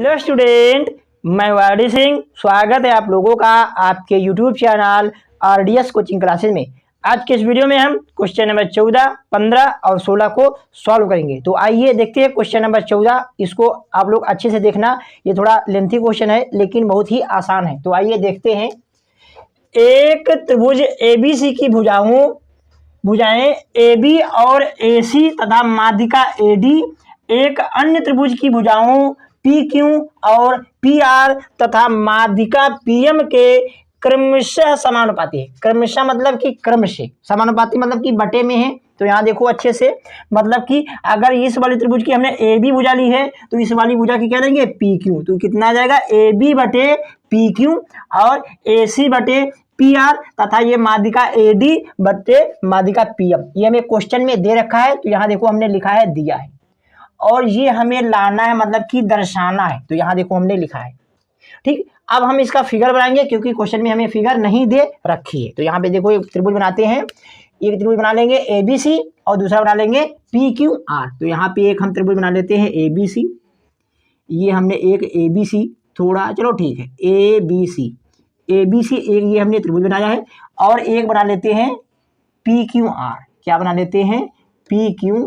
Hello student, मैं वाडी सिंह। स्वागत है आप लोगों का आपके YouTube channel RDS coaching classes में। आज के इस वीडियो में हम क्वेश्चन नंबर 14, 15 और 16 को सॉल्व करेंगे। तो आइए देखते हैं क्वेश्चन नंबर 14। इसको आप लोग अच्छे से देखना, ये थोड़ा लेंथी क्वेश्चन है लेकिन बहुत ही आसान है। तो आइए देखते हैं। एक त्रिभुज एबीसी की भुजाएं AB और AC तथा माध्यिका AD एक अन्य त्रिभुज की भुजाओं PQ और PR तथा माध्यिका PM के क्रमशः समानुपाती है। क्रमशः मतलब कि क्रम से, समानुपाती मतलब कि बटे में है। तो यहाँ देखो अच्छे से, मतलब कि अगर इस वाली त्रिभुज की हमने AB भुजा ली है तो इस वाली भुजा की क्या लेंगे PQ। तो कितना आ जाएगा AB बटे PQ और AC बटे PR तथा ये माध्यिका AD बटे माध्यिका PM। ये हमें क्वेश्चन में दे रखा है। तो यहाँ देखो हमने लिखा है दिया है और ये हमें लाना है, मतलब कि दर्शाना है। तो यहाँ देखो हमने लिखा है। ठीक, अब हम इसका फिगर बनाएंगे क्योंकि क्वेश्चन में हमें फिगर नहीं दे रखी है। तो यहाँ पे देखो एक त्रिभुज बनाते हैं। एक त्रिभुज बना लेंगे ABC और दूसरा बना लेंगे PQR। तो यहाँ पे एक हम त्रिभुज बना लेते हैं ABC। ये हमने एक ABC, थोड़ा चलो ठीक है, ABC एक ये हमने त्रिभुज बनाया है। और एक बना लेते हैं PQR। क्या बना लेते हैं PQR।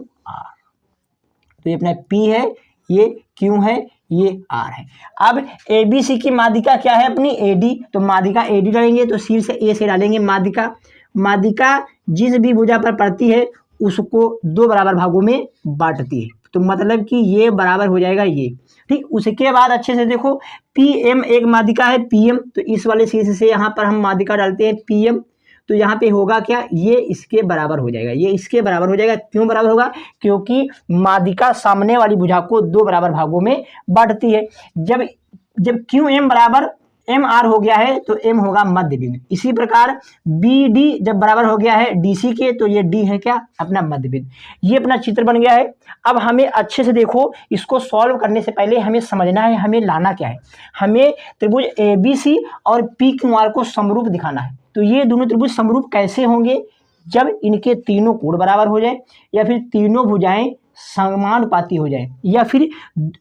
तो ये अपना P है, ये Q है, ये R है। अब ABC की माध्यिका क्या है अपनी AD। तो माध्यिका AD डालेंगे तो शीर्ष A से डालेंगे माध्यिका जिस भी भुजा पर पड़ती है उसको दो बराबर भागों में बांटती है। तो मतलब कि ये बराबर हो जाएगा ये। ठीक, उसके बाद अच्छे से देखो PM एक माध्यिका है PM। तो इस वाले शीर्ष से यहाँ पर हम माध्यिका डालते हैं PM। तो यहाँ पे होगा क्या, ये इसके बराबर हो जाएगा, ये इसके बराबर हो जाएगा। क्यों बराबर होगा, क्योंकि माध्यिका सामने वाली भुजा को दो बराबर भागों में बांटती है। जब QM बराबर MR हो गया है तो M होगा मध्य बिंदु। इसी प्रकार BD जब बराबर हो गया है DC के तो ये D है क्या अपना मध्य बिंदु। ये अपना चित्र बन गया है। अब हमें अच्छे से देखो, इसको सॉल्व करने से पहले हमें समझना है हमें लाना क्या है। हमें त्रिभुज ABC और PQR को समरूप दिखाना है। तो ये दोनों त्रिभुज समरूप कैसे होंगे, जब इनके तीनों कोण बराबर हो जाए, या फिर तीनों भुजाएं समानुपाती हो जाए, या फिर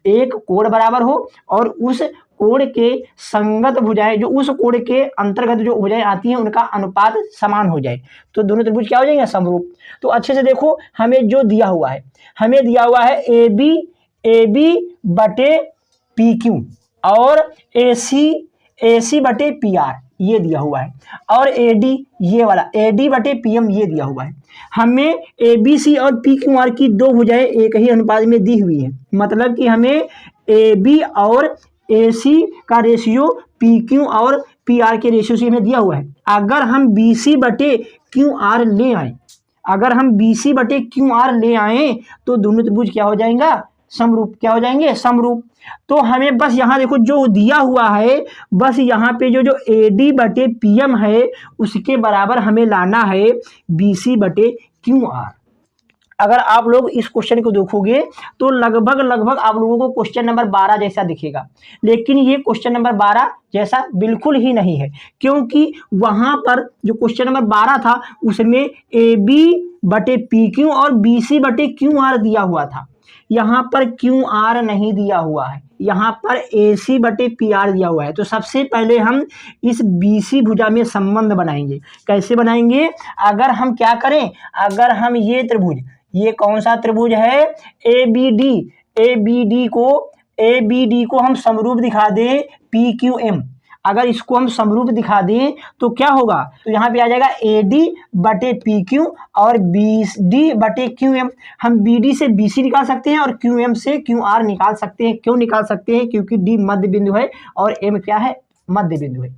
एक कोण बराबर हो और उस कोण के संगत भुजाएं, जो उस कोण के अंतर्गत जो भुजाएं आती हैं उनका अनुपात समान हो जाए। तो दोनों त्रिभुज क्या हो जाएंगे समरूप। तो अच्छे से देखो हमें जो दिया हुआ है, हमें दिया हुआ है AB बटे PQ और AC बटे PR, ये दिया हुआ है। और AD ये वाला AD बटे PM ये दिया हुआ है। हमें ABC और PQR की दो भुजाएं एक ही अनुपात में दी हुई है, मतलब कि हमें AB और AC का रेशियो PQ और PR के रेशियो से हमें दिया हुआ है। अगर हम BC बटे QR ले आए तो दोनों त्रिभुज क्या हो जाएगा समरूप। क्या हो जाएंगे समरूप। तो हमें बस यहाँ देखो जो दिया हुआ है, बस यहाँ पे जो AD बटे PM है उसके बराबर हमें लाना है BC बटे QR। अगर आप लोग इस क्वेश्चन को देखोगे तो लगभग आप लोगों को क्वेश्चन नंबर 12 जैसा दिखेगा, लेकिन ये क्वेश्चन नंबर 12 जैसा बिल्कुल ही नहीं है। क्योंकि वहां पर जो क्वेश्चन नंबर 12 था उसमें AB बटे PQ और BC बटे QR दिया हुआ था। यहाँ पर QR नहीं दिया हुआ है, यहाँ पर AC बटे PR दिया हुआ है। तो सबसे पहले हम इस BC भुजा में संबंध बनाएंगे। कैसे बनाएंगे, अगर हम क्या करें, अगर हम ये त्रिभुज, ये कौन सा त्रिभुज है ABD को हम समरूप दिखा दें PQM। अगर इसको हम समरूप दिखा दें तो क्या होगा, तो यहाँ पे आ जाएगा AD बटे PQ और BD बटे QM। हम BD से BC निकाल सकते हैं और QM से QR निकाल सकते हैं। क्यों निकाल सकते हैं, क्योंकि D मध्य बिंदु है और M क्या है मध्य बिंदु है।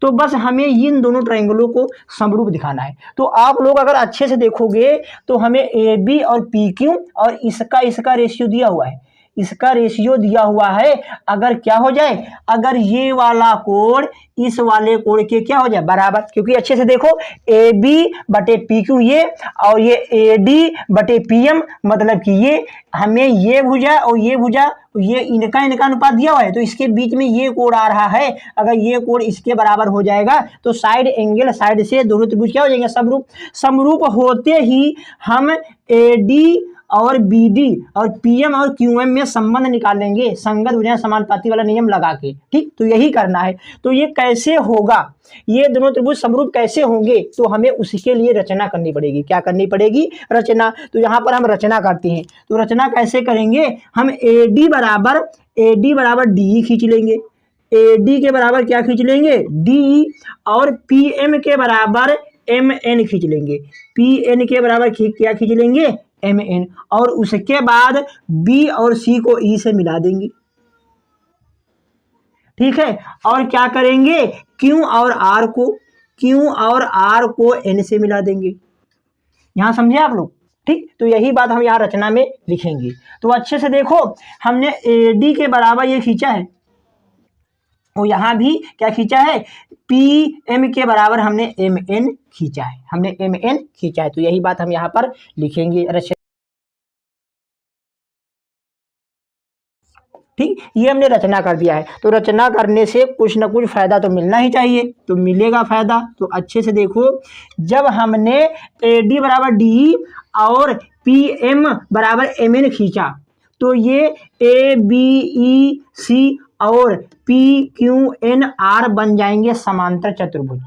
तो बस हमें इन दोनों ट्रायंगलों को समरूप दिखाना है। तो आप लोग अगर अच्छे से देखोगे तो हमें AB और PQ और इसका रेशियो दिया हुआ है, इसका रेशियो दिया हुआ है। अगर क्या हो जाए, अगर ये वाला कोण इस वाले कोण के क्या हो जाए बराबर, क्योंकि अच्छे से देखो AB बटे PQ ये और ये AD बटे PM, मतलब कि ये हमें ये भुजा और ये भुजा ये इनका अनुपात दिया हुआ है। तो इसके बीच में ये कोण आ रहा है, अगर ये कोण इसके बराबर हो जाएगा तो साइड एंगल साइड से दोनों त्रिभुज क्या हो जाएंगे समरूप। समरूप होते ही हम AD और बी डी और पी एम और क्यू एम में संबंध निकालेंगे संगत भुजाएं समानुपाती वाला नियम लगा के। ठीक, तो यही करना है। तो ये कैसे होगा, ये दोनों त्रिभुज समरूप कैसे होंगे, तो हमें उसके लिए रचना करनी पड़ेगी। क्या करनी पड़ेगी? रचना। तो यहाँ पर हम रचना करते हैं। तो रचना कैसे करेंगे? हम ए डी बराबर डी खींच लेंगे। ए डी के बराबर क्या खींच लेंगे? डी। और पी एम के बराबर एम एन खींच लेंगे। पी एन के बराबर क्या खींच लेंगे? M N. और उसके बाद बी और सी को ई से मिला देंगे। ठीक है, और क्या करेंगे? क्यू और आर को एन से मिला देंगे। यहां समझे आप लोग? ठीक, तो यही बात हम यहाँ रचना में लिखेंगे। तो अच्छे से देखो, हमने ए डी के बराबर ये खींचा है, और यहां भी क्या खींचा है? पी एम के बराबर हमने एम एन खींचा है। तो यही बात हम यहाँ पर लिखेंगे रचना। ठीक, ये हमने रचना कर दिया है। तो रचना करने से कुछ ना कुछ फायदा तो मिलना ही चाहिए, तो मिलेगा फायदा। तो अच्छे से देखो, जब हमने ए डी बराबर डी और पी एम बराबर एम एन खींचा, तो ये ए बी ई सी और पी क्यू एन आर बन जाएंगे समांतर चतुर्भुज।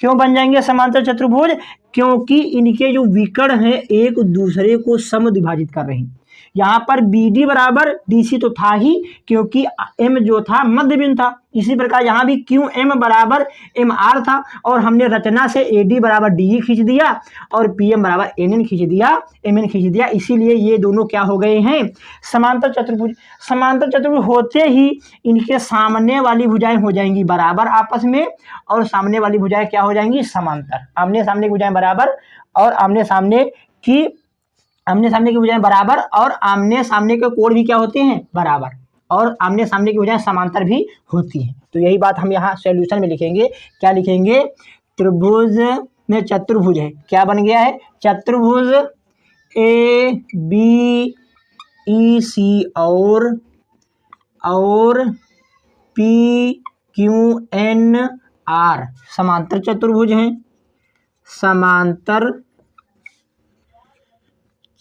क्यों बन जाएंगे समांतर चतुर्भुज? क्योंकि इनके जो विकर्ण हैं एक दूसरे को समद्विभाजित कर रहे हैं। यहाँ पर बी डी बराबर डी सी तो था ही, क्योंकि एम जो था मध्य बिंदु था। इसी प्रकार यहाँ भी क्यू एम बराबर एम आर था, और हमने रचना से ए डी बराबर डी खींच दिया और पी एम बराबर एन एन खींच दिया, एम एन खींच दिया। इसीलिए ये दोनों क्या हो गए हैं? समांतर चतुर्भुज। समांतर चतुर्भुज होते ही इनके सामने वाली भुजाएं हो जाएंगी बराबर आपस में, और सामने वाली भुजाएं क्या हो जाएंगी? समांतर। आमने सामने की भुजाएं बराबर, और आमने सामने की भुजाएं बराबर, और आमने सामने के कोण भी क्या होते हैं? बराबर, और आमने सामने की भुजाएं समांतर भी होती हैं। तो यही बात हम यहाँ सॉल्यूशन में लिखेंगे। क्या लिखेंगे? त्रिभुज में चतुर्भुज है। क्या बन गया है? चतुर्भुज ए बी ई सी और पी क्यू एन आर समांतर चतुर्भुज हैं। समांतर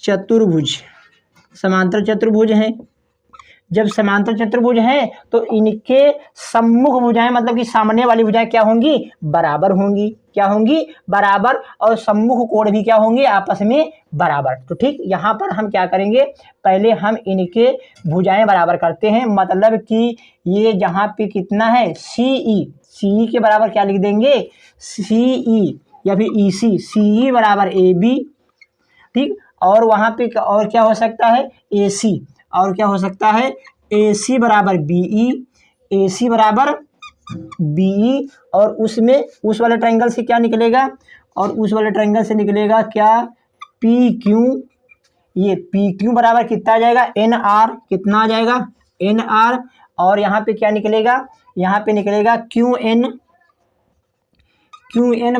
चतुर्भुज हैं। जब समांतर चतुर्भुज हैं तो इनके सम्मुख भुजाएं, मतलब कि सामने वाली भुजाएं क्या होंगी? बराबर होंगी। क्या होंगी? बराबर। और सम्मुख कोण भी क्या होंगे? आपस में बराबर। तो ठीक, यहाँ पर हम क्या करेंगे? पहले हम इनके भुजाएं बराबर करते हैं, मतलब कि ये जहाँ पे कितना है? सी के बराबर क्या लिख देंगे? सी ई या फिर ई सी बराबर ए बी। ठीक, और वहाँ पे और क्या हो सकता है? ए सी। और क्या हो सकता है? ए सी बराबर बीई। और उसमें उस वाले ट्रायंगल से क्या निकलेगा? और उस वाले ट्रायंगल से निकलेगा क्या? P Q. ये पी क्यू बराबर कितना आ जाएगा? N R. कितना आ जाएगा? N R. और यहाँ पे क्या निकलेगा? यहाँ पे निकलेगा क्यू एन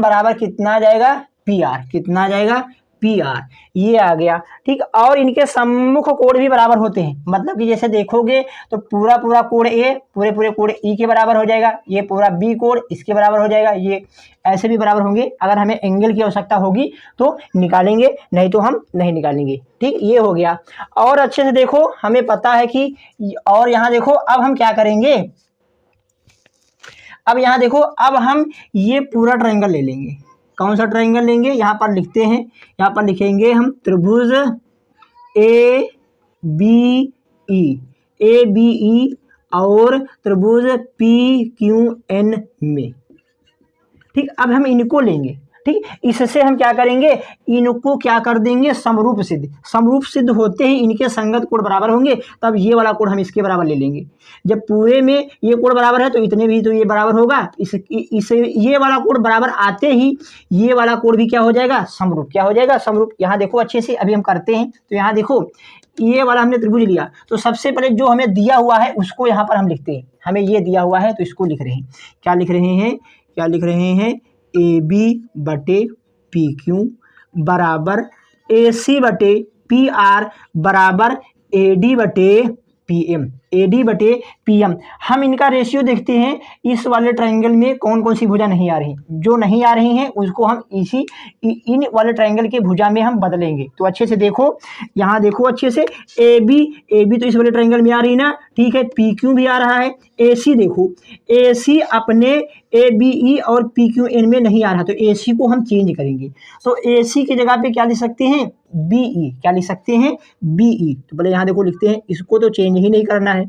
बराबर कितना आ जाएगा? P R. कितना आ जाएगा? P R. ये आ गया। ठीक, और इनके सम्मुख कोण भी बराबर होते हैं, मतलब कि जैसे देखोगे तो पूरा कोण ए पूरे कोण ई के बराबर हो जाएगा, ये पूरा बी कोण इसके बराबर हो जाएगा, ये ऐसे भी बराबर होंगे। अगर हमें एंगल की आवश्यकता होगी तो निकालेंगे, नहीं तो हम नहीं निकालेंगे। ठीक, ये हो गया। और अच्छे से देखो, हमें पता है कि, और यहाँ देखो अब हम क्या करेंगे? अब यहाँ देखो, अब हम ये पूरा ट्रायंगल ले लेंगे। कौन सा ट्रायंगल लेंगे? यहाँ पर लिखते हैं, यहाँ पर लिखेंगे हम त्रिभुज ए बी ई और त्रिभुज पी क्यू एन में। ठीक, अब हम इनको लेंगे। ठीक, इससे हम क्या करेंगे? इनको क्या कर देंगे? समरूप सिद्ध होते ही इनके संगत कोण बराबर होंगे, तब ये वाला कोण हम इसके बराबर ले लेंगे। जब पूरे में ये कोण बराबर है तो इतने भी तो ये बराबर होगा। इसे ये वाला कोण बराबर आते ही ये वाला कोण भी क्या हो जाएगा? समरूप। क्या हो जाएगा? समरूप। यहाँ देखो अच्छे से, अभी हम करते हैं। तो यहाँ देखो, ये वाला हमने त्रिभुज लिया, तो सबसे पहले जो हमें दिया हुआ है उसको यहाँ पर हम लिखते हैं। हमें ये दिया हुआ है तो इसको लिख रहे हैं। क्या लिख रहे हैं? ए बी बटे पी क्यू बराबर ए सी बटे पी आर बराबर ए डी बटे पी एम। AD बटे PM। हम इनका रेशियो देखते हैं, इस वाले ट्रायंगल में कौन कौन सी भुजा नहीं आ रही, जो नहीं आ रही हैं उसको हम इन वाले ट्रायंगल के भुजा में हम बदलेंगे। तो अच्छे से देखो, यहाँ देखो अच्छे से, AB तो इस वाले ट्रायंगल में आ रही ना, ठीक है, PQ भी आ रहा है, AC देखो, AC अपने ABE और PQN में नहीं आ रहा, तो AC को हम चेंज करेंगे। तो AC की जगह पे क्या लिख सकते हैं, BE, क्या लिख सकते हैं, BE। तो पहले यहाँ देखो लिखते हैं, इसको तो चेंज ही नहीं करना है,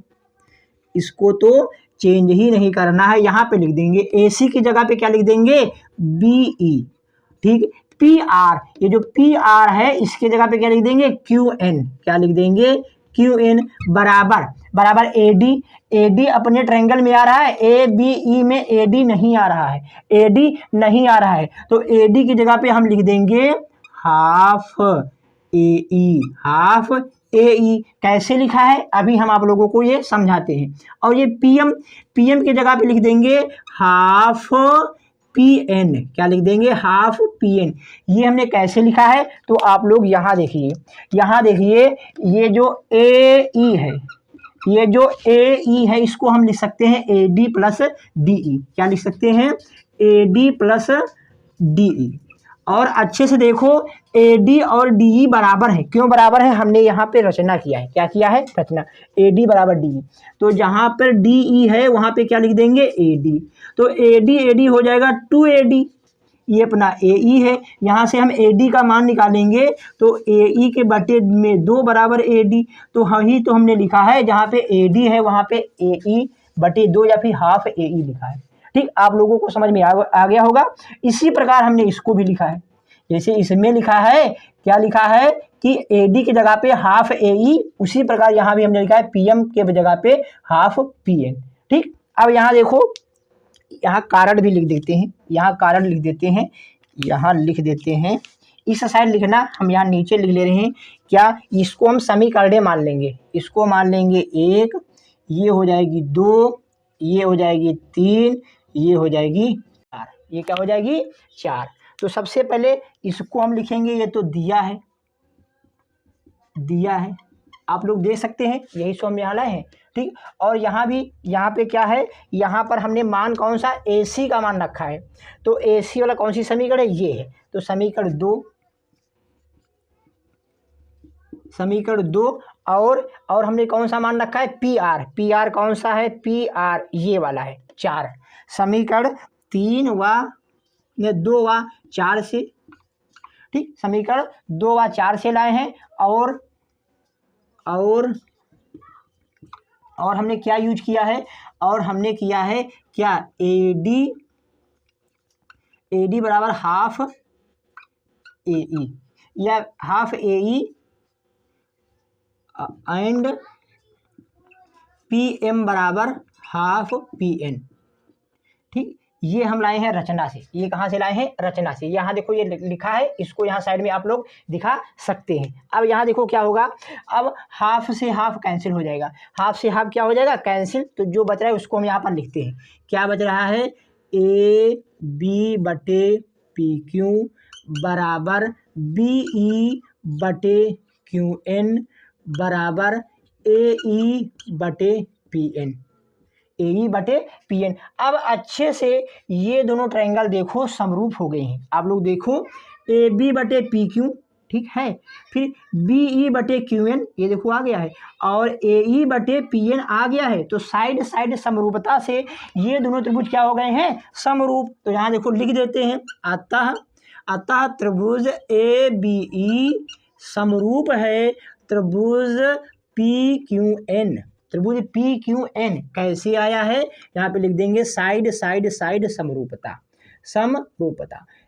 इसको तो चेंज ही नहीं करना है, यहाँ पे लिख देंगे AC की जगह पे क्या लिख देंगे, BE, ठीक। PR, ये जो PR है इसके जगह पे क्या लिख देंगे, QN, क्या लिख देंगे, QN बराबर AD अपने ट्रायंगल में आ रहा है, ABE में AD नहीं आ रहा है, AD नहीं आ रहा है, तो AD की जगह पे हम लिख देंगे हाफ AE। कैसे लिखा है अभी हम आप लोगों को ये समझाते हैं। और ये PM की जगह पे लिख देंगे हाफ PN, क्या लिख देंगे, हाफ PN। ये हमने कैसे लिखा है, तो आप लोग यहाँ देखिए, ये जो AE है, ये जो AE है इसको हम लिख सकते हैं AD प्लस DE, क्या लिख सकते हैं, AD प्लस DE। और अच्छे से देखो, AD और DE बराबर है, क्यों बराबर है, हमने यहाँ पे रचना किया है, क्या किया है, रचना, AD बराबर DE। तो जहाँ पर DE है वहाँ पे क्या लिख देंगे, AD। तो AD हो जाएगा 2AD, ये अपना AE है, यहाँ से हम AD का मान निकालेंगे तो AE के बटे में 2 बराबर AD। तो वही तो हमने लिखा है, जहाँ पे AD है वहाँ पे AE बटे 2 या फिर हाफ AE लिखा है, ठीक। आप लोगों को समझ में आ गया होगा। इसी प्रकार हमने इसको भी लिखा है, जैसे इसमें लिखा है, क्या लिखा है कि AD की जगह पे हाफ AE, उसी प्रकार यहाँ भी हमने लिखा है PM के जगह पे हाफ PN, ठीक। अब यहाँ देखो, यहाँ कारण भी लिख देते हैं, यहाँ लिख देते हैं, इस साइड लिखना, हम यहाँ नीचे लिख ले रहे हैं, क्या, इसको हम समीकरण मान लेंगे, इसको मान लेंगे 1, ये हो जाएगी 2, ये हो जाएगी 3, ये हो जाएगी 4, ये क्या हो जाएगी 4। तो सबसे पहले इसको हम लिखेंगे, ये तो दिया है, आप लोग देख सकते हैं, यही सो हम यहाँ लाए हैं, ठीक। और यहाँ भी, यहाँ पे क्या है, यहाँ पर हमने मान कौन सा, AC का मान रखा है, तो AC वाला कौन सी समीकरण है, ये है, तो समीकरण 2 और हमने कौन सा मान रखा है, PR कौन सा है, PR ये वाला है 4। समीकरण 3 व 2 व 4 से, ठीक, समीकरण 2 व 4 से लाए हैं। और हमने क्या यूज किया है, और हमने किया है क्या, AD बराबर हाफ AE या हाफ AE एंड PM बराबर हाफ PN, ठीक। ये हम लाए हैं रचना से, ये कहाँ से लाए हैं, रचना से। यहाँ देखो ये लिखा है, इसको यहाँ साइड में आप लोग दिखा सकते हैं। अब यहाँ देखो क्या होगा, अब हाफ से हाफ कैंसिल हो जाएगा, हाफ से हाफ क्या हो जाएगा, कैंसिल। तो जो बच रहा है उसको हम यहाँ पर लिखते हैं, क्या बच रहा है, AB बटे PQ बराबर BE बटे QN बराबर AE बटे PN, AE बटे PN। अब अच्छे से ये दोनों ट्रायंगल देखो समरूप हो गए हैं, आप लोग देखो, AB बटे PQ, ठीक है, फिर BE बटे QN, ये देखो आ गया है, और AE बटे PN आ गया है। तो साइड समरूपता से ये दोनों त्रिभुज क्या हो गए हैं, समरूप। तो यहाँ देखो लिख देते हैं, अतः त्रिभुज ABE समरूप है त्रिभुज PQN। त्रिभुज PQN कैसे आया है, यहाँ पे लिख देंगे साइड समरूपता।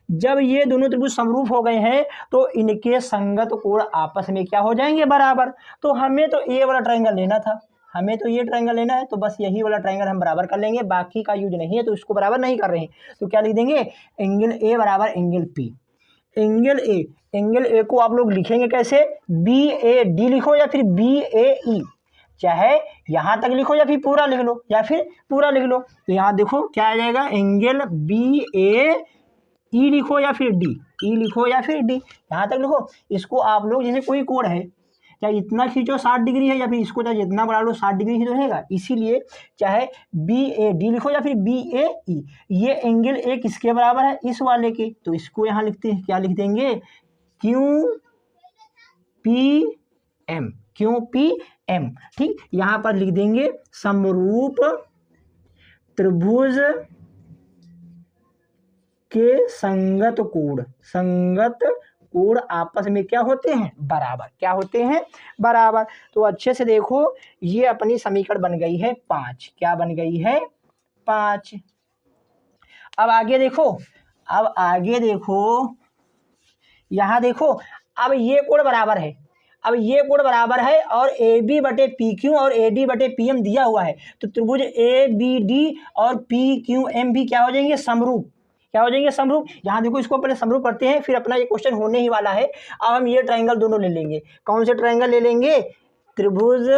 जब ये दोनों त्रिभुज समरूप हो गए हैं तो इनके संगत कोण आपस में क्या हो जाएंगे, बराबर। तो हमें तो ये वाला ट्रायंगल लेना था, हमें तो ये ट्रायंगल लेना है, तो बस यही वाला ट्रायंगल हम बराबर कर लेंगे, बाकी का यूज नहीं है, तो इसको बराबर नहीं कर रहे हैं। तो क्या लिख देंगे, एंगल A बराबर एंगल P। एंगल A को आप लोग लिखेंगे कैसे, BAD लिखो या फिर BAE, चाहे यहाँ तक लिखो या फिर पूरा लिख लो, तो यहाँ देखो क्या आ जाएगा, एंगल BAE लिखो या फिर D, यहाँ तक लिखो। इसको आप लोग, जैसे कोई कोण है, चाहे इतना खींचो 60 डिग्री है, या फिर इसको चाहे जितना बढ़ा लो 60 डिग्री ही तो रहेगा। इसीलिए चाहे BAD लिखो या फिर BAE, ये एंगल ए किसके बराबर है, इस वाले के, तो इसको यहाँ लिखते हैं, क्या लिख देंगे, QPM, QPM। ठीक, यहाँ पर लिख देंगे समरूप त्रिभुज के संगत कोण आपस में क्या होते हैं, बराबर। क्या होते हैं, बराबर। तो अच्छे से देखो, ये अपनी समीकरण बन गई है 5। क्या बन गई है, 5। अब आगे देखो, यहाँ देखो, अब ये कोण बराबर है, और AB बटे PQ और AD बटे PM दिया हुआ है, तो त्रिभुज ABD और PQM भी क्या हो जाएंगे, समरूप। क्या हो जाएंगे, समरूप। यहाँ देखो, इसको पहले समरूप करते हैं, फिर अपना ये क्वेश्चन होने ही वाला है। अब हम ये ट्रायंगल दोनों ले लेंगे। कौन से ट्रायंगल ले लेंगे, त्रिभुज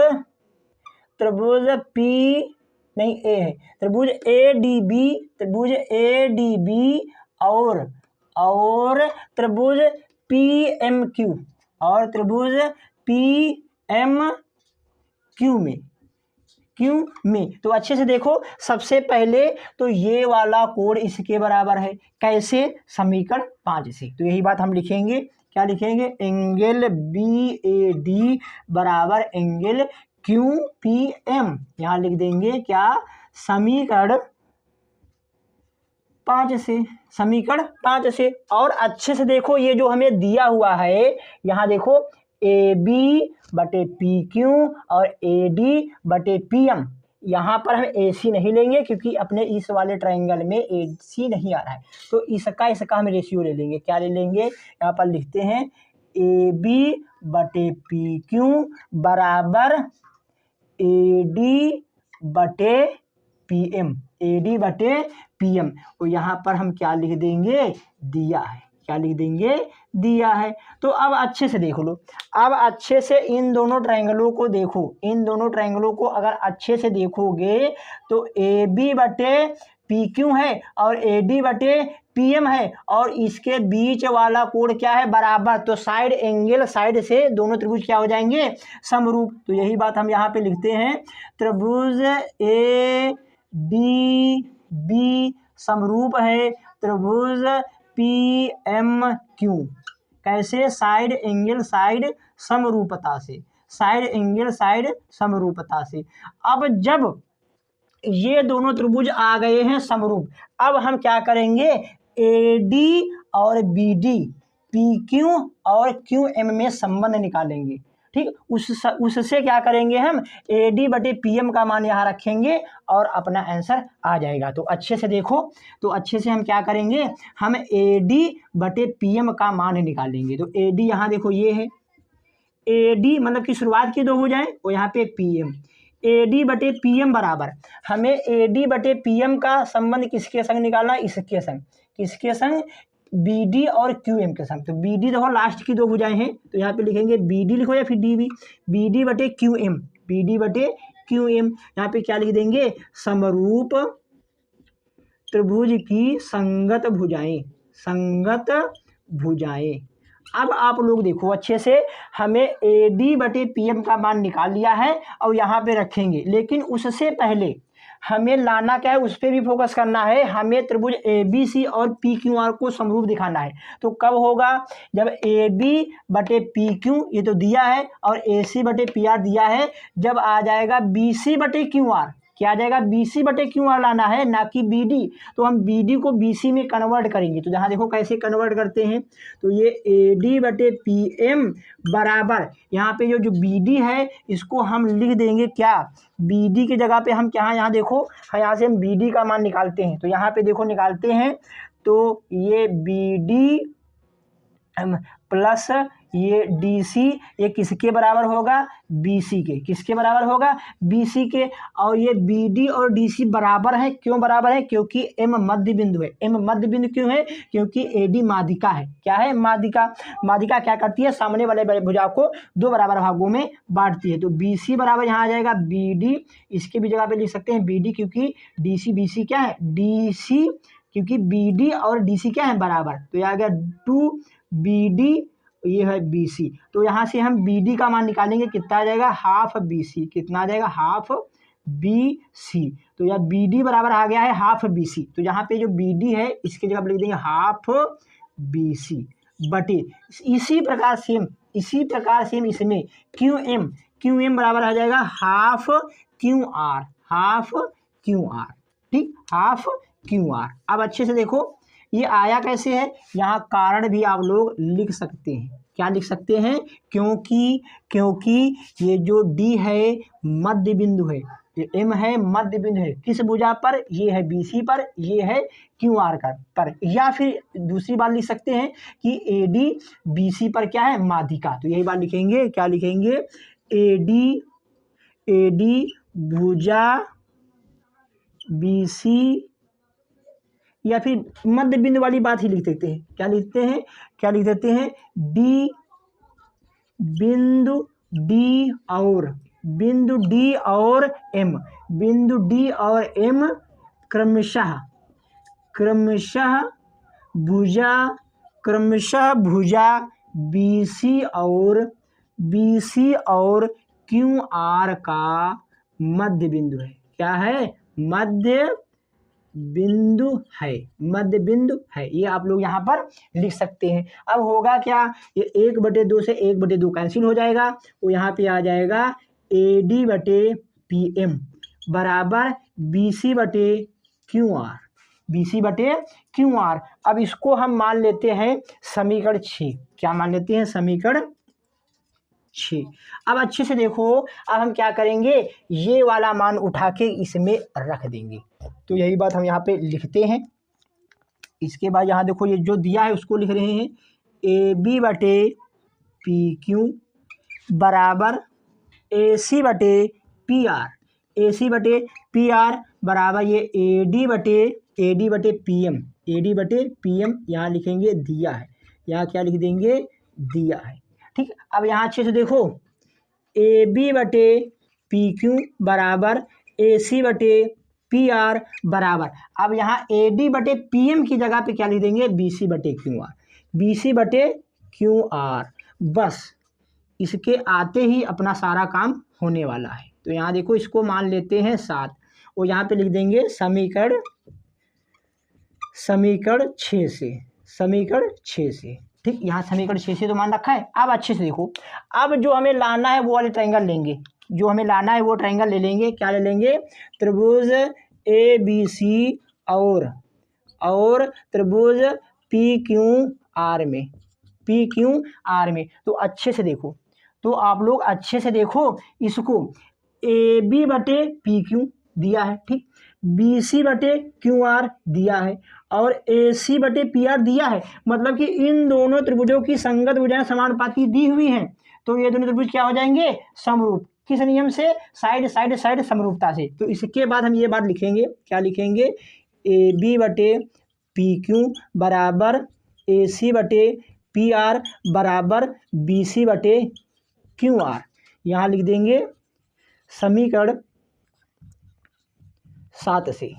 त्रिभुज ADB और त्रिभुज PMQ में। तो अच्छे से देखो, सबसे पहले तो ये वाला कोण इसके बराबर है। कैसे, समीकरण 5 से। तो यही बात हम लिखेंगे, क्या लिखेंगे, एंगल BAD बराबर एंगल QPM। यहाँ लिख देंगे क्या, समीकरण 5 से। और अच्छे से देखो, ये जो हमें दिया हुआ है, यहाँ देखो AB बटे PQ और AD बटे PM, यहाँ पर हम AC नहीं लेंगे क्योंकि अपने इस वाले ट्रायंगल में AC नहीं आ रहा है, तो इसका हम रेशियो ले लेंगे। क्या ले लेंगे, यहाँ पर लिखते हैं AB बटे PQ बराबर AD बटे PM। और यहाँ पर हम क्या लिख देंगे, दिया है। क्या लिख देंगे, दिया है। तो अब अच्छे से देख लो, अब अच्छे से इन दोनों ट्रायंगलों को देखो। इन दोनों ट्रायंगलों को अगर अच्छे से देखोगे तो AB बटे PQ है और AD बटे PM है, और इसके बीच वाला कोण क्या है, बराबर। तो साइड एंगल, साइड से दोनों त्रिभुज क्या हो जाएंगे, समरूप। तो यही बात हम यहाँ पे लिखते हैं, त्रिभुज ADB समरूप है त्रिभुज PMQ। कैसे, साइड एंगल साइड समरूपता से। अब जब ये दोनों त्रिभुज आ गए हैं समरूप, अब हम क्या करेंगे, AD और BD, PQ और QM में संबंध निकालेंगे। ठीक, उससे क्या करेंगे, हम AD बटे PM का मान यहाँ रखेंगे और अपना आंसर आ जाएगा। तो अच्छे से देखो, तो अच्छे से हम क्या करेंगे, हम AD बटे PM का मान निकालेंगे। तो AD यहाँ देखो, ये है AD, मतलब कि शुरुआत की दो हो जाए, और यहाँ पे PM। AD बटे PM बराबर, हमें AD बटे PM का संबंध किसके संग निकालना है, इसके संग। किसके संग, BD और QM के संग। तो BD देखो लास्ट की दो भुजाएं हैं, तो यहाँ पे लिखेंगे BD लिखो या फिर DB, BD बटे QM। यहाँ पे क्या लिख देंगे, समरूप त्रिभुज की संगत भुजाएं। अब आप लोग देखो अच्छे से, हमें AD बटे PM का मान निकाल लिया है और यहाँ पे रखेंगे, लेकिन उससे पहले हमें लाना क्या है, उस पर भी फोकस करना है। हमें त्रिभुज ABC और PQR को समरूप दिखाना है। तो कब होगा, जब AB बटे PQ ये तो दिया है और AC बटे PR दिया है, जब आ जाएगा BC बटे QR। क्या आ जाएगा, BC बटे QR लाना है, ना कि BD। तो हम BD को BC में कन्वर्ट करेंगे। तो जहाँ देखो कैसे कन्वर्ट करते हैं, तो ये AD बटे PM बराबर, यहाँ पे जो BD है इसको हम लिख देंगे क्या, BD की जगह पे हम क्या, यहाँ देखो, यहाँ से हम BD का मान निकालते हैं। तो यहाँ पे देखो निकालते हैं, तो ये BD प्लस ये DC, ये किसके बराबर होगा, BC के। किसके बराबर होगा, BC के। और ये BD और DC बराबर है, क्यों बराबर है, क्योंकि M मध्य बिंदु है। M मध्य बिंदु क्यों है, क्योंकि AD माध्यिका है। क्या है, माध्यिका क्या करती है, सामने वाले भुजा को दो बराबर भागों में बांटती है। तो BC बराबर यहाँ आ जाएगा BD, इसके भी जगह पे लिख सकते हैं BD, क्योंकि BC क्या है, क्योंकि BD और DC क्या है, बराबर। तो ये आ गया 2BD ये है BC। तो यहाँ से हम BD का मान निकालेंगे, कितना आ जाएगा, हाफ BC। कितना आ जाएगा, हाफ BC। तो यह BD बराबर आ गया है हाफ BC। तो यहाँ पे जो BD है इसकी जगह लिख देंगे हाफ BC बटे इसी प्रकार सेम इसमें QM बराबर आ जाएगा हाफ QR। हाफ QR, ठीक, हाफ QR। अब अच्छे से देखो ये आया कैसे है, यहाँ कारण भी आप लोग लिख सकते हैं। क्या लिख सकते हैं, क्योंकि ये जो D है मध्य बिंदु है, ये M है मध्य बिंदु है, किस भुजा पर, ये है BC पर, ये है QR पर। या फिर दूसरी बात लिख सकते हैं कि AD BC पर क्या है, माध्यिका। तो यही बात लिखेंगे, क्या लिखेंगे, AD भुजा BC, या फिर मध्य बिंदु वाली बात ही लिख देते हैं। क्या लिख देते हैं, बिंदु D और M, बिंदु D और M क्रमशः भुजा BC और QR का मध्य बिंदु है। क्या है, मध्य बिंदु है। ये आप लोग यहाँ पर लिख सकते हैं। अब होगा क्या, ये 1/2 से 1/2 कैंसिल हो जाएगा, वो यहाँ पे आ जाएगा AD बटे PM बराबर BC बटे QR। अब इसको हम मान लेते हैं समीकरण 6। क्या मान लेते हैं, समीकरण 6। अब अच्छे से देखो, अब हम क्या करेंगे, ये वाला मान उठा के इसमें रख देंगे। तो यही बात हम यहाँ पे लिखते हैं। इसके बाद यहाँ देखो ये जो दिया है उसको लिख रहे हैं, AB बटे PQ बराबर AC बटे PR बराबर ये AD बटे PM यहाँ लिखेंगे, दिया है, यहाँ क्या लिख देंगे, दिया है, ठीक। अब यहाँ अच्छे से देखो, AB बटे PQ बराबर AC बटे PR बराबर, अब यहाँ AD बटे PM की जगह पे क्या लिख देंगे, BC बटे QR। बस इसके आते ही अपना सारा काम होने वाला है। तो यहाँ देखो इसको मान लेते हैं 7, और यहाँ पे लिख देंगे समीकरण 6 से, ठीक। यहाँ समीकरण 6 से तो मान रखा है। अब अच्छे से देखो, अब जो हमें लाना है वो वाले ट्रायंगल लेंगे, वो ट्रायंगल ले लेंगे। क्या ले लेंगे, त्रिभुज ABC और त्रिभुज PQR में। तो अच्छे से देखो, तो आप लोग अच्छे से देखो इसको, AB बटे PQ दिया है, ठीक, BC बटे QR दिया है, और AC बटे PR दिया है। मतलब कि इन दोनों त्रिभुजों की संगत भुजाएं समानुपाती दी हुई हैं। तो ये दोनों त्रिभुज क्या हो जाएंगे, समरूप। किस नियम से, साइड समरूपता से। तो इसके बाद हम ये बात लिखेंगे, क्या लिखेंगे, AB बटे PQ बराबर AC बटे PR बराबर BC बटे QR। यहाँ लिख देंगे समीकरण 7 से।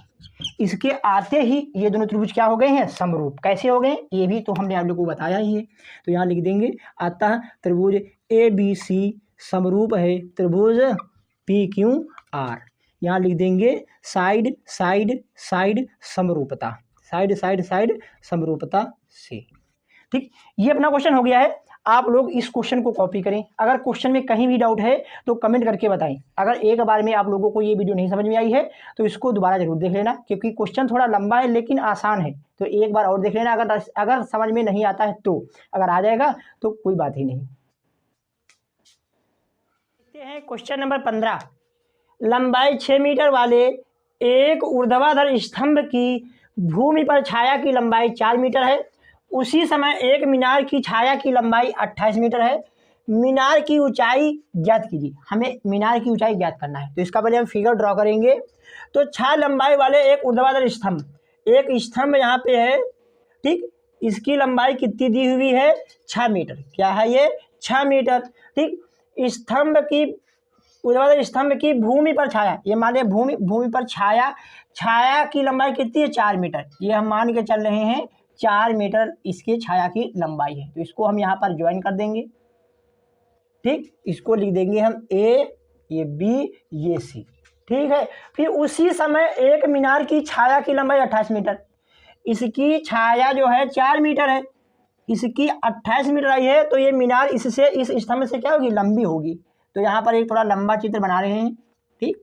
इसके आते ही ये दोनों त्रिभुज क्या हो गए हैं, समरूप। कैसे हो गए, ये भी तो हमने आप लोगों को बताया ही है। तो यहाँ लिख देंगे, अतः त्रिभुज ABC समरूप है त्रिभुज PQR। यहाँ लिख देंगे साइड समरूपता, साइड समरूपता से, ठीक। ये अपना क्वेश्चन हो गया है। आप लोग इस क्वेश्चन को कॉपी करें। अगर क्वेश्चन में कहीं भी डाउट है तो कमेंट करके बताएं। अगर एक बार में आप लोगों को ये वीडियो नहीं समझ में आई है तो इसको दोबारा जरूर देख लेना, क्योंकि क्वेश्चन थोड़ा लंबा है लेकिन आसान है। तो एक बार और देख लेना। अगर समझ में नहीं आता है तो, अगर आ जाएगा तो कोई बात ही नहीं। देखते हैं क्वेश्चन नंबर 15। लंबाई 6 मीटर वाले एक ऊर्ध्वाधर स्तंभ की भूमि पर छाया की लंबाई 4 मीटर है। उसी समय एक मीनार की छाया की लंबाई 28 मीटर है। मीनार की ऊंचाई ज्ञात कीजिए। हमें मीनार की ऊंचाई ज्ञात करना है। तो इसका पहले हम फिगर ड्रॉ करेंगे। तो 6 लंबाई वाले एक ऊर्ध्वाधर स्तंभ, एक स्तंभ यहाँ पे है, ठीक। इसकी लंबाई कितनी दी हुई है, 6 मीटर। क्या है ये, 6 मीटर, ठीक। ऊर्ध्वाधर स्तंभ की भूमि पर छाया, ये मान लिया भूमि पर छाया की लंबाई कितनी है, 4 मीटर। ये हम मान के चल रहे हैं 4 मीटर इसकी छाया की लंबाई है। तो इसको हम यहाँ पर ज्वाइन कर देंगे, ठीक। इसको लिख देंगे हम ए, ये बी, ये सी, ठीक है। फिर उसी समय एक मीनार की छाया की लंबाई 28 मीटर, इसकी छाया जो है 4 मीटर है, इसकी 28 मीटर आई है, तो ये मीनार इससे, इस स्तंभ से क्या होगी, लंबी होगी। तो यहाँ पर एक थोड़ा लंबा चित्र बना रहे हैं, ठीक।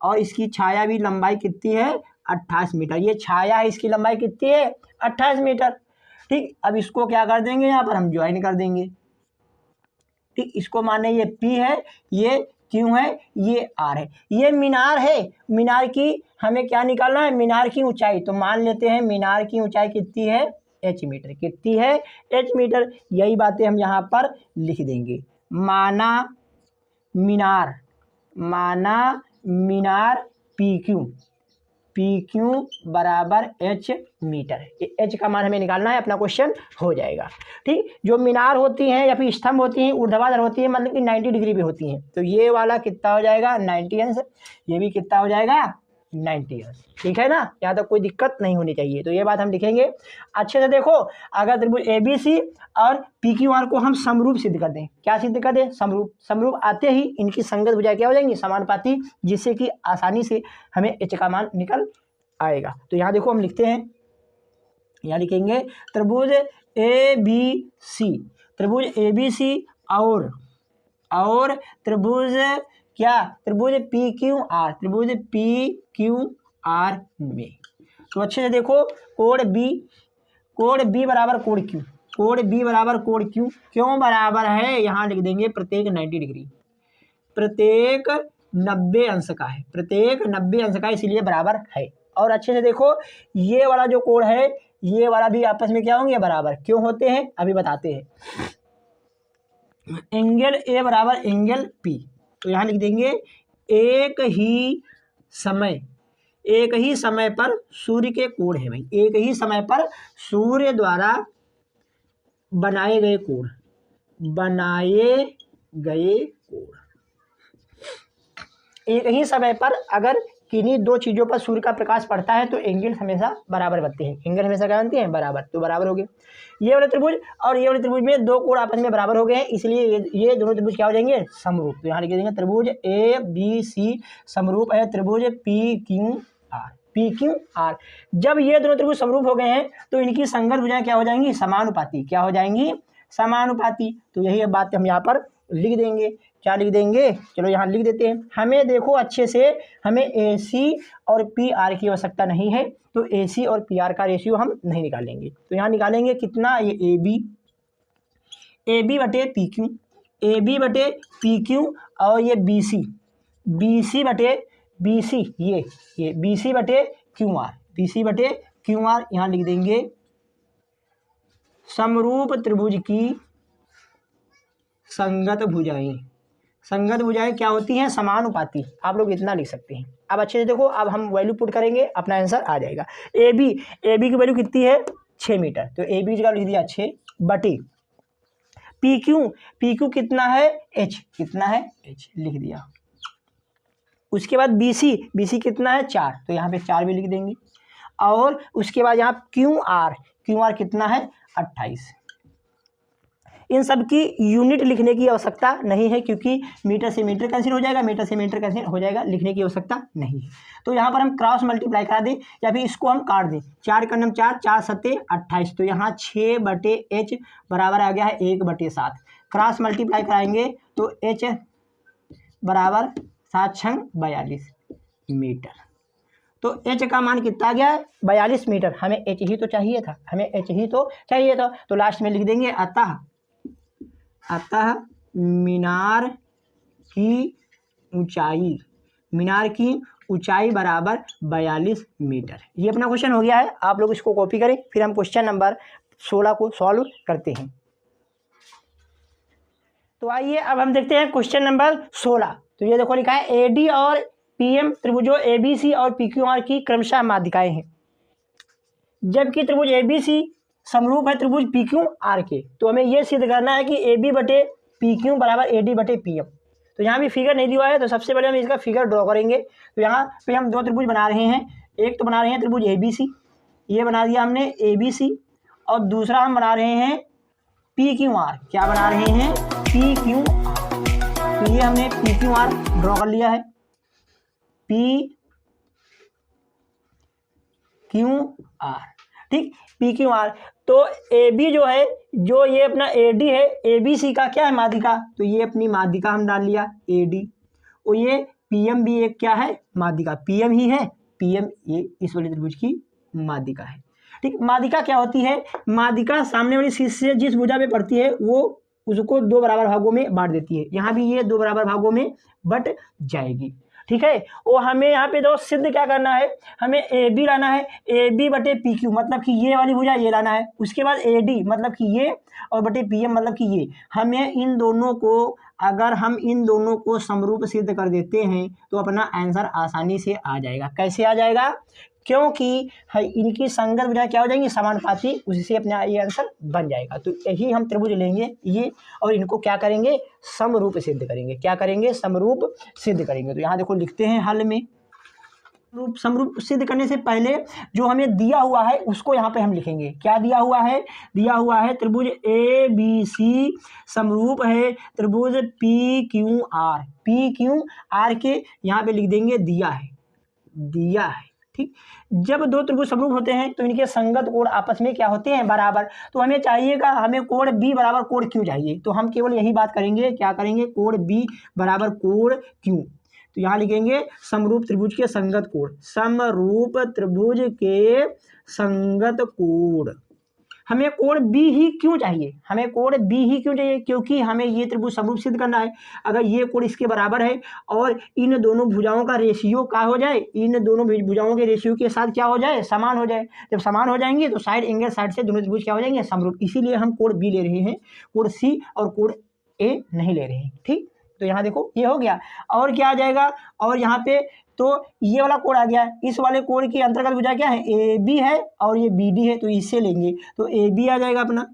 और इसकी छाया भी लंबाई कितनी है, 28 मीटर। ये छाया है, इसकी लंबाई कितनी है, 28 मीटर, ठीक। अब इसको क्या कर देंगे, यहाँ पर हम ज्वाइन कर देंगे, ठीक। इसको माने ये P है, ये Q है, ये R है, ये मीनार है। मीनार की हमें क्या निकालना है, मीनार की ऊंचाई। तो मान लेते हैं मीनार की ऊंचाई कितनी है, H मीटर, कितनी है, H मीटर। यही बातें हम यहाँ पर लिख देंगे। माना मीनार PQ बराबर H मीटर। H का मान हमें निकालना है, अपना क्वेश्चन हो जाएगा, ठीक। जो मीनार होती हैं या फिर स्तंभ होती हैं ऊर्ध्वाधर होती है, मतलब कि 90 डिग्री पे होती हैं। तो ये वाला कितना हो जाएगा, 90 अंश, ये भी कितना हो जाएगा, 90 अंश, ठीक है ना। यहाँ तक कोई दिक्कत नहीं होनी चाहिए। तो ये बात हम लिखेंगे अच्छे से। देखो, अगर त्रिभुज ABC और PQR को हम समरूप सिद्ध कर दें, क्या सिद्ध कर दें, समरूप आते ही इनकी संगत भुजाएं क्या हो जाएंगी, समानुपाती, जिससे कि आसानी से हमें H का मान निकल आएगा। तो यहाँ देखो हम लिखते हैं, यहाँ लिखेंगे त्रिभुज ABC और त्रिभुज क्या, त्रिभुज PQR में। तो अच्छे से देखो, कोण B बराबर कोण Q, क्यों बराबर है, यहाँ लिख देंगे प्रत्येक 90 डिग्री, प्रत्येक 90 अंश का है, इसलिए बराबर है। और अच्छे से देखो, ये वाला जो कोण है, ये वाला भी आपस में क्या होंगे, बराबर क्यों होते हैं, अभी बताते हैं। एंगल A बराबर एंगल P। तो यहाँ लिख देंगे एक ही समय पर सूर्य के कोण है भाई, एक ही समय पर सूर्य द्वारा बनाए गए कोण, एक ही समय पर अगर किन्हीं दो चीज़ों पर सूर्य का प्रकाश पड़ता है तो एंगल हमेशा बराबर बनते हैं, क्या बनती हैं, बराबर। तो बराबर हो गए ये वाले त्रिभुज और ये वाले त्रिभुज में दो कोण आपस में बराबर हो गए हैं, इसलिए ये दोनों त्रिभुज क्या हो जाएंगे, समरूप। तो यहाँ लिख देंगे त्रिभुज ABC समरूप है त्रिभुज PQR। जब ये दोनों त्रिभुज समरूप हो गए हैं तो इनकी संगत भुजाएं क्या हो जाएंगी, समानुपाती, समानुपाती। तो यही बात हम यहाँ पर लिख देंगे। क्या लिख देंगे, चलो यहाँ लिख देते हैं। हमें देखो अच्छे से, हमें AC और PR की आवश्यकता नहीं है, तो AC और PR का रेशियो हम नहीं निकालेंगे। तो यहाँ निकालेंगे कितना, ये AB बटे PQ और ये BC ये BC बटे QR, यहाँ लिख देंगे समरूप त्रिभुज की संगत भुजाएं क्या होती हैं, समानुपाती। आप लोग इतना लिख सकते हैं। अब अच्छे से देखो, अब हम वैल्यू पुट करेंगे, अपना आंसर आ जाएगा। AB की वैल्यू कितनी है, 6 मीटर। तो AB की जगह लिख दिया 6 बटे PQ कितना है, H लिख दिया। उसके बाद BC कितना है, 4, तो यहाँ पे 4 भी लिख देंगे। और उसके बाद यहाँ QR कितना है, 28। इन सब की यूनिट लिखने की आवश्यकता नहीं है, क्योंकि मीटर से मीटर कैंसिल हो जाएगा, लिखने की आवश्यकता नहीं है। तो यहाँ पर हम क्रॉस मल्टीप्लाई करा दें या फिर इसको हम काट दें। 4 का नम 4, 4 सत्ते 28। तो यहाँ 6 बटे H बराबर आ गया है 1/7। क्रॉस मल्टीप्लाई कराएंगे तो H बराबर 7 छंग 42 मीटर। तो H का मान कितना आ गया है, 42 मीटर। हमें H ही तो चाहिए था, तो लास्ट में लिख देंगे अतः मीनार की ऊंचाई बराबर 42 मीटर। ये अपना क्वेश्चन हो गया है। आप लोग इसको कॉपी करें, फिर हम क्वेश्चन नंबर 16 को सॉल्व करते हैं। तो आइए अब हम देखते हैं क्वेश्चन नंबर 16। तो ये देखो लिखा है AD और PM त्रिभुजों ABC और PQR की क्रमशः माध्यिकाएं हैं, जबकि त्रिभुज ABC समरूप है त्रिभुज PQR के। तो हमें यह सिद्ध करना है कि AB बटे PQ बराबर AD बटे PM। तो यहाँ भी फिगर नहीं दिया है, तो सबसे पहले हम इसका फिगर ड्रॉ करेंगे। तो यहाँ पे हम दो त्रिभुज बना रहे हैं। एक तो बना रहे हैं त्रिभुज ABC, ये बना दिया हमने ABC, और दूसरा हम बना रहे हैं पी क्यू आर। क्या बना रहे हैं? P Q R. तो ये हमने पी क्यू आर ड्रॉ कर लिया है, पी क्यू आर, ठीक, पी क्यू आर। तो ए बी जो है, जो ये अपना ए डी है, ए बी सी का क्या है? माध्यिका। तो ये अपनी माध्यिका हम डाल लिया ए डी, और ये पी एम भी एक क्या है? माध्यिका, पी एम ही है, पी एम ये इस वाले त्रिभुज की माध्यिका है, ठीक। माध्यिका क्या होती है? माध्यिका सामने वाली शीर्ष से जिस भुजा पे पड़ती है वो उसको दो बराबर भागों में बांट देती है। यहाँ भी ये दो बराबर भागों में बट जाएगी, ठीक है। और हमें यहाँ पे दोस्त सिद्ध क्या करना है? हमें ए बी लाना है, ए बी बटे पी क्यू, मतलब कि ये वाली भुजा ये लाना है। उसके बाद ए डी मतलब कि ये, और बटे पी एम मतलब कि ये। हमें इन दोनों को, अगर हम इन दोनों को समरूप सिद्ध कर देते हैं तो अपना आंसर आसानी से आ जाएगा। कैसे आ जाएगा? क्योंकि इनकी संगत भुजा क्या हो जाएंगी? समानुपाती, उससे अपना ये आंसर बन जाएगा। तो यही हम त्रिभुज लेंगे ये, और इनको क्या करेंगे? समरूप सिद्ध करेंगे। क्या करेंगे? समरूप सिद्ध करेंगे। तो यहाँ देखो लिखते हैं हल में। समरूप सिद्ध करने से पहले जो हमें दिया हुआ है उसको यहाँ पे हम लिखेंगे। क्या दिया हुआ है? दिया हुआ है त्रिभुज ए बी सी समरूप है त्रिभुज P Q R. P Q R के यहाँ पे लिख देंगे दिया है, दिया है, ठीक। जब दो त्रिभुज समरूप होते हैं तो इनके संगत कोण आपस में क्या होते हैं? बराबर। तो हमें चाहिएगा, हमें कोण बी बराबर कोण क्यू चाहिए। तो हम केवल यही बात करेंगे, क्या करेंगे? कोण बी बराबर कोण क्यू। तो यहाँ लिखेंगे समरूप त्रिभुज के संगत कोण, समरूप त्रिभुज के संगत कोण। हमें कोण बी ही क्यों चाहिए? हमें कोण बी ही क्यों चाहिए? क्योंकि हमें ये त्रिभुज समरूप सिद्ध करना है। अगर ये कोण इसके बराबर है और इन दोनों भुजाओं का रेशियो क्या हो जाए? इन दोनों भुजाओं के रेशियो के साथ क्या हो जाए? समान हो जाए। जब समान हो जाएंगे तो साइड एंगल साइड से दोनों त्रिभुज क्या हो जाएंगे? समरूप। इसीलिए हम कोण बी ले रहे हैं, कोण सी और कोण ए नहीं ले रहे हैं, ठीक। तो यहाँ देखो ये हो गया। और क्या आ जाएगा? और यहाँ पे तो ये वाला कोण आ गया। इस वाले कोण के अंतर्गत भुजा क्या है? ए बी है और ये बी डी है, तो इससे लेंगे तो ए बी आ जाएगा अपना।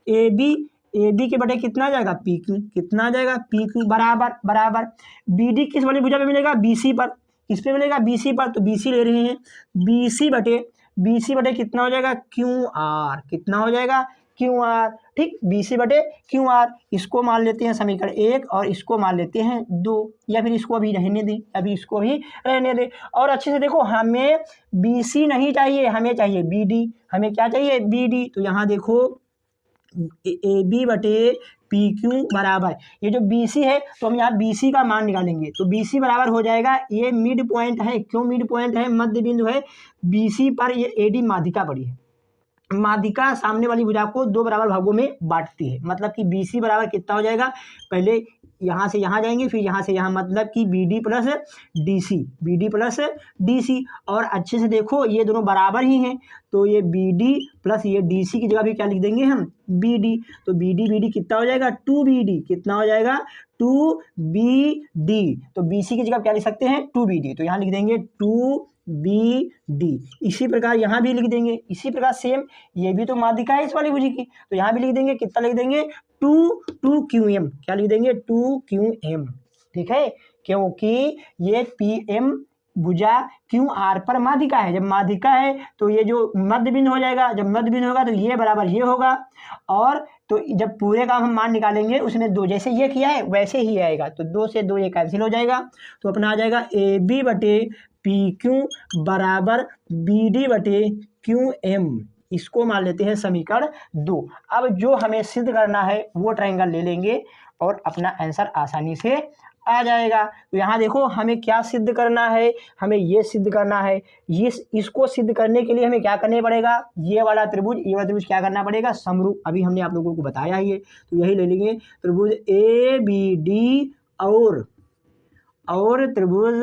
ए बी के बटे कितना आ जाएगा? P Q. कितना आ जाएगा? पी क्यू बराबर बराबर। बी डी किस वाली भुजा पे मिलेगा? बी सी पर। किस पे मिलेगा? बी सी पर। तो बी सी ले रहे हैं, बी सी बटे कितना हो जाएगा? Q R. कितना हो जाएगा? क्यू आर, ठीक। बी सी बटे क्यू आर, इसको मान लेते हैं समीकरण 1 और इसको मान लेते हैं 2, या फिर इसको अभी रहने दें, अभी इसको भी रहने दें। और अच्छे से देखो, हमें बी सी नहीं चाहिए, हमें चाहिए बी डी। हमें क्या चाहिए? B D. तो यहाँ देखो ए बी बटे पी क्यू बराबर, ये जो बी सी है तो हम यहाँ बी सी का मान निकालेंगे। तो बी सी बराबर हो जाएगा, ये मिड पॉइंट है। क्यों मिड पॉइंट है? मध्य बिंदु है बी सी पर। ये ए डी माध्यिका पड़ी है। माध्यिका सामने वाली भुजा को दो बराबर भागों में बांटती है। मतलब कि बी सी बराबर कितना हो जाएगा? पहले यहाँ से यहाँ जाएंगे, फिर यहाँ से यहाँ, मतलब कि B D plus D C, B D plus D C. और अच्छे से देखो ये दोनों बराबर ही हैं, तो ये बी डी प्लस ये डी सी की जगह भी क्या लिख देंगे हम? B D. तो बी डी कितना हो जाएगा? 2BD। कितना हो जाएगा? 2BD। तो बी सी की जगह क्या लिख सकते हैं? 2BD। तो यहाँ लिख देंगे 2BD। इसी प्रकार यहाँ भी लिख देंगे, इसी प्रकार सेम ये भी तो माध्यिका है इस वाली भुजा की, तो यहाँ भी लिख देंगे। कितना लिख देंगे? 2QM। क्या लिख देंगे? 2QM, ठीक है। क्योंकि ये PM भुजा क्यू आर पर माध्यिका है। जब माध्यिका है तो ये जो मध्य बिंदु हो जाएगा, जब मध्य बिंदु होगा तो ये बराबर ये होगा। और तो जब पूरे का हम मान निकालेंगे उसमें 2, जैसे ये किया है वैसे ही आएगा। तो 2 से 2 ये कैंसिल हो जाएगा, तो अपना आ जाएगा ए बी बटे पी क्यू बराबर बी डी बटे क्यू एम। इसको मान लेते हैं समीकरण 2। अब जो हमें सिद्ध करना है वो ट्रायंगल ले लेंगे और अपना आंसर आसानी से आ जाएगा। तो यहाँ देखो हमें क्या सिद्ध करना है? हमें ये सिद्ध करना है। इसको सिद्ध करने के लिए हमें क्या करने पड़ेगा? ये वाला त्रिभुज क्या करना पड़ेगा? समरूप। अभी हमने आप लोगों को बताया ही है, तो यही ले लेंगे त्रिभुज ए बी डी और त्रिभुज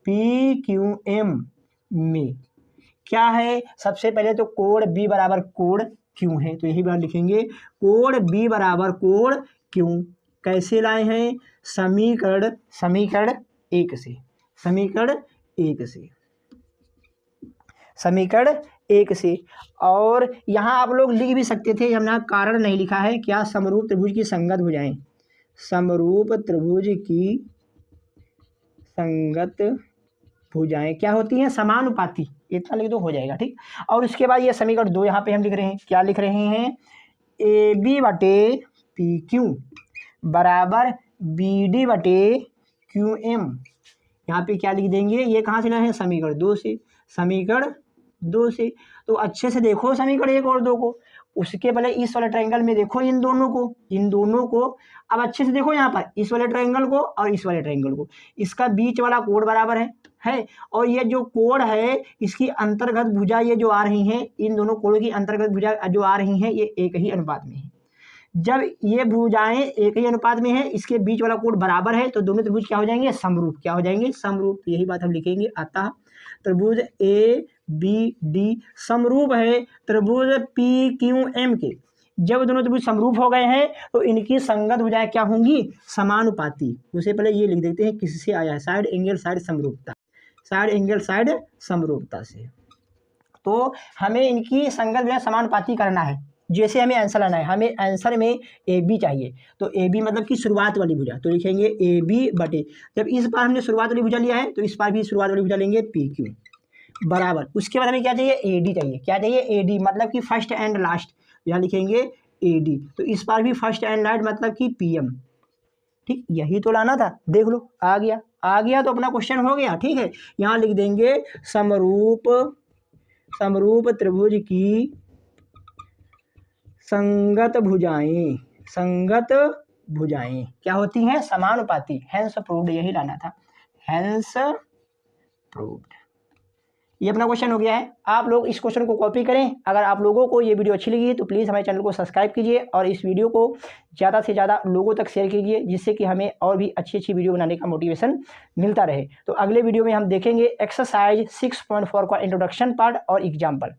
पी क्यू एम में क्या है? सबसे पहले तो कोण बी बराबर कोण क्यू है, तो यही बात लिखेंगे कोण बी बराबर कोण क्यू। कैसे लाए हैं? समीकरण 1 से। समीकरण 1 से। और यहाँ आप लोग लिख भी सकते थे, हमने कारण नहीं लिखा है। क्या? समरूप त्रिभुज की संगत भुजाएं। समरूप त्रिभुज की संगत भुजाएं क्या होती हैं, समानुपाती, इतना लिख दो हो जाएगा, ठीक। और उसके बाद ये समीकरण 2 यहाँ पे हम लिख रहे हैं, क्या लिख रहे हैं, ए बी बटे पी क्यू बराबर बी डी बटे क्यू एम। यहाँ पे क्या लिख देंगे, ये कहाँ से ना है, समीकरण 2 से, समीकरण 2 से। तो अच्छे से देखो समीकरण 1 और 2 को, उसके पहले इस वाले ट्रायंगल में देखो इन दोनों को। अब अच्छे से देखो यहाँ पर इस वाले ट्रायंगल को और इस वाले ट्रायंगल को, इसका बीच वाला कोण बराबर है। और ये जो कोण है इसकी अंतर्गत भुजा ये जो आ रही हैं, इन दोनों कोणों की अंतर्गत भुजा जो आ रही हैं ये एक ही अनुपात में है। जब ये भुजाएं एक ही अनुपात में है, इसके बीच वाला कोण बराबर है, तो दोनों त्रिभुज क्या हो जाएंगे, समरूप। क्या हो जाएंगे, समरूप। यही बात हम लिखेंगे, अतः त्रिभुज ए बी डी समरूप है त्रिभुज पी क्यू एम के। जब दोनों त्रिभुज समरूप हो गए हैं तो इनकी संगत भुजाएं क्या होंगी, समानुपाती। उससे पहले ये लिख देते हैं किससे आया है, साइड एंगल साइड समरूपता, साइड एंगल साइड समरूपता से। तो हमें इनकी संगत भुजाएं समानुपाती करना है। जैसे हमें आंसर लाना है, हमें आंसर में ए बी चाहिए, तो ए बी मतलब कि शुरुआत वाली भुजा, तो लिखेंगे ए बी बटे, जब इस बार हमने शुरुआत वाली भुजा लिया है तो इस बार भी शुरुआत वाली भुजा लेंगे पी क्यू बराबर। उसके बाद हमें क्या चाहिए, ए डी चाहिए। क्या चाहिए, ए डी मतलब कि फर्स्ट एंड लास्ट, यहाँ लिखेंगे ए डी। तो इस बार भी फर्स्ट एंड लास्ट मतलब कि पी एम, ठीक। यही तो लाना था, देख लो आ गया तो अपना क्वेश्चन हो गया, ठीक है। यहाँ लिख देंगे समरूप त्रिभुज की संगत भुजाएं क्या होती हैं, समानुपाती। हेंस प्रूव्ड, यही लाना था, हेंस प्रूव्ड। ये अपना क्वेश्चन हो गया है। आप लोग इस क्वेश्चन को कॉपी करें। अगर आप लोगों को ये वीडियो अच्छी लगी तो प्लीज़ हमारे चैनल को सब्सक्राइब कीजिए और इस वीडियो को ज़्यादा से ज़्यादा लोगों तक शेयर कीजिए, जिससे कि हमें और भी अच्छी वीडियो बनाने का मोटिवेशन मिलता रहे। तो अगले वीडियो में हम देखेंगे एक्सरसाइज 6.4 का इंट्रोडक्शन पार्ट और एग्जाम्पल।